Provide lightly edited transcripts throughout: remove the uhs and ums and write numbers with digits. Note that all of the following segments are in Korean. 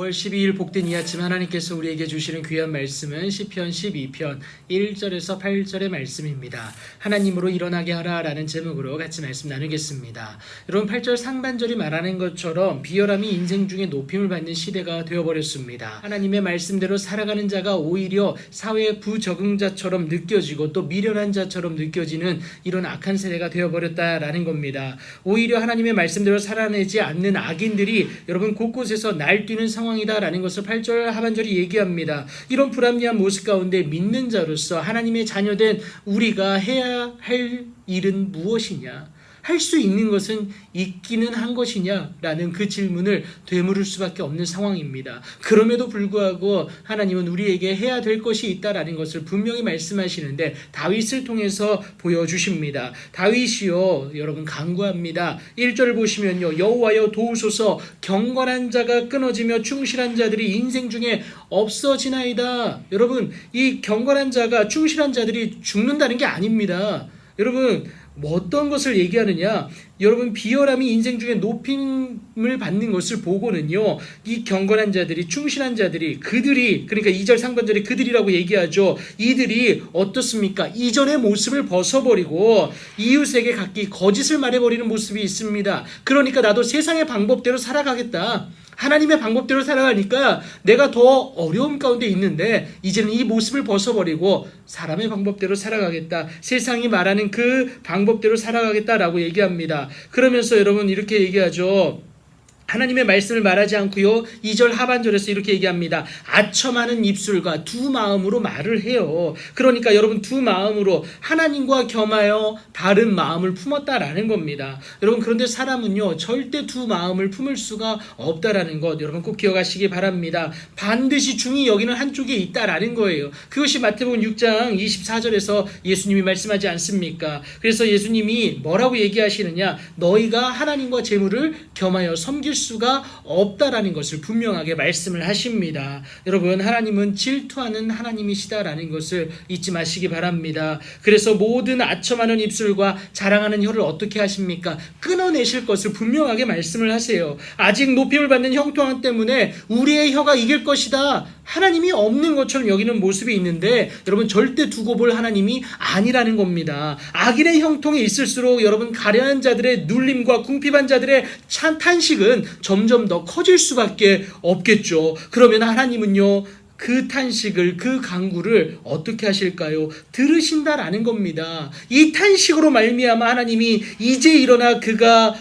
5월 12일 복된 이 아침 하나님께서 우리에게 주시는 귀한 말씀은 시편 12편 1절에서 8절의 말씀입니다. 하나님으로 일어나게 하라 라는 제목으로 같이 말씀 나누겠습니다. 여러분 8절 상반절이 말하는 것처럼 비열함이 인생 중에 높임을 받는 시대가 되어버렸습니다. 하나님의 말씀대로 살아가는 자가 오히려 사회 부적응자처럼 느껴지고 또 미련한 자처럼 느껴지는 이런 악한 세대가 되어버렸다라는 겁니다. 오히려 하나님의 말씀대로 살아내지 않는 악인들이 여러분 곳곳에서 날뛰는 상황이다라는 것을 8절 하반절이 얘기합니다. 이런 불합리한 모습 가운데 믿는 자로서 하나님의 자녀된 우리가 해야 할 일은 무엇이냐? 할 수 있는 것은 있기는 한 것이냐라는 그 질문을 되물을 수밖에 없는 상황입니다. 그럼에도 불구하고 하나님은 우리에게 해야 될 것이 있다라는 것을 분명히 말씀하시는데 다윗을 통해서 보여주십니다. 다윗이요 여러분 간구합니다. 1절을 보시면요 여호와여 도우소서 경건한 자가 끊어지며 충실한 자들이 인생 중에 없어지나이다. 여러분 이 경건한 자가 충실한 자들이 죽는다는 게 아닙니다. 여러분 어떤 것을 얘기하느냐? 여러분 비열함이 인생 중에 높임을 받는 것을 보고는요 이 경건한 자들이 충실한 자들이 그들이 그러니까 2절 상반절에 그들이라고 얘기하죠. 이들이 어떻습니까? 이전의 모습을 벗어버리고 이웃에게 각기 거짓을 말해버리는 모습이 있습니다. 그러니까 나도 세상의 방법대로 살아가겠다. 하나님의 방법대로 살아가니까 내가 더 어려움 가운데 있는데 이제는 이 모습을 벗어버리고 사람의 방법대로 살아가겠다. 세상이 말하는 그 방법대로 살아가겠다라고 얘기합니다. 그러면서 여러분 이렇게 얘기하죠. 하나님의 말씀을 말하지 않고요. 2절 하반절에서 이렇게 얘기합니다. 아첨하는 입술과 두 마음으로 말을 해요. 그러니까 여러분 두 마음으로 하나님과 겸하여 다른 마음을 품었다라는 겁니다. 여러분 그런데 사람은요 절대 두 마음을 품을 수가 없다라는 것 여러분 꼭 기억하시기 바랍니다. 반드시 중히 여기는 한쪽에 있다라는 거예요. 그것이 마태복음 6장 24절에서 예수님이 말씀하지 않습니까? 그래서 예수님이 뭐라고 얘기하시느냐? 너희가 하나님과 재물을 겸하여 섬길 수가 없다라는 것을 분명하게 말씀을 하십니다. 여러분 하나님은 질투하는 하나님이시다라는 것을 잊지 마시기 바랍니다. 그래서 모든 아첨하는 입술과 자랑하는 혀를 어떻게 하십니까? 끊어내실 것을 분명하게 말씀을 하세요. 아직 높임을 받는 형통함 때문에 우리의 혀가 이길 것이다. 하나님이 없는 것처럼 여기는 모습이 있는데 여러분 절대 두고 볼 하나님이 아니라는 겁니다. 악인의 형통이 있을수록 여러분 가련한 자들의 눌림과 궁핍한 자들의 탄식은 점점 더 커질 수밖에 없겠죠. 그러면 하나님은요 그 탄식을 그 간구를 어떻게 하실까요? 들으신다라는 겁니다. 이 탄식으로 말미암아 하나님이 이제 일어나 그가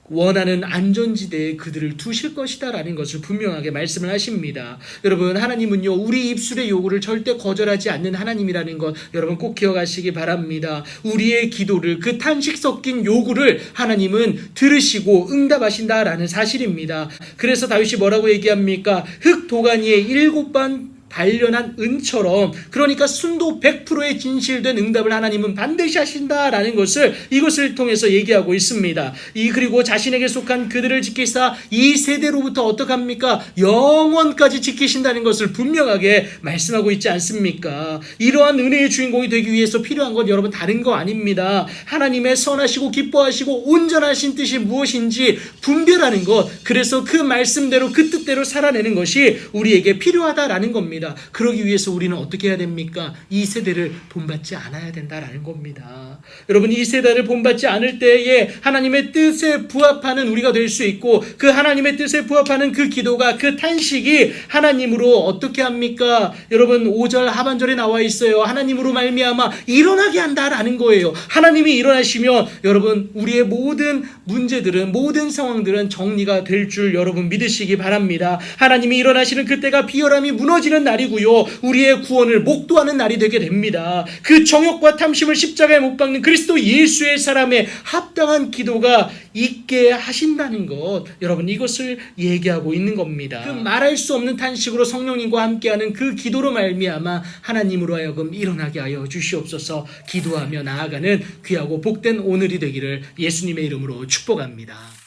원하는 안전지대에 그들을 두실 것이다라는 것을 분명하게 말씀을 하십니다. 여러분 하나님은요 우리 입술의 요구를 절대 거절하지 않는 하나님이라는 것 여러분 꼭 기억하시기 바랍니다. 우리의 기도를 그 탄식 섞인 요구를 하나님은 들으시고 응답하신다라는 사실입니다. 그래서 다윗이 뭐라고 얘기합니까? 흙 도가니에 7번 단련한 은처럼 그러니까 순도 100%의 진실된 응답을 하나님은 반드시 하신다라는 것을 이것을 통해서 얘기하고 있습니다. 그리고 자신에게 속한 그들을 지키사 이 세대로부터 어떡합니까? 영원까지 지키신다는 것을 분명하게 말씀하고 있지 않습니까? 이러한 은혜의 주인공이 되기 위해서 필요한 건 여러분 다른 거 아닙니다. 하나님의 선하시고 기뻐하시고 온전하신 뜻이 무엇인지 분별하는 것 그래서 그 말씀대로 그 뜻대로 살아내는 것이 우리에게 필요하다라는 겁니다. 그러기 위해서 우리는 어떻게 해야 됩니까? 이 세대를 본받지 않아야 된다라는 겁니다. 여러분 이 세대를 본받지 않을 때에 하나님의 뜻에 부합하는 우리가 될 수 있고 그 하나님의 뜻에 부합하는 그 기도가 그 탄식이 하나님으로 어떻게 합니까? 여러분 5절 하반절에 나와 있어요. 하나님으로 말미암아 일어나게 한다라는 거예요. 하나님이 일어나시면 여러분 우리의 모든 문제들은 모든 상황들은 정리가 될 줄 여러분 믿으시기 바랍니다. 하나님이 일어나시는 그때가 비열함이 무너지는 날이고요. 우리의 구원을 목도하는 날이 되게 됩니다. 그 정욕과 탐심을 십자가에 못 박는 그리스도 예수의 사람의 합당한 기도가 있게 하신다는 것 여러분 이것을 얘기하고 있는 겁니다. 그 말할 수 없는 탄식으로 성령님과 함께하는 그 기도로 말미암아 하나님으로 하여금 일어나게 하여 주시옵소서. 기도하며 나아가는 귀하고 복된 오늘이 되기를 예수님의 이름으로 축복합니다.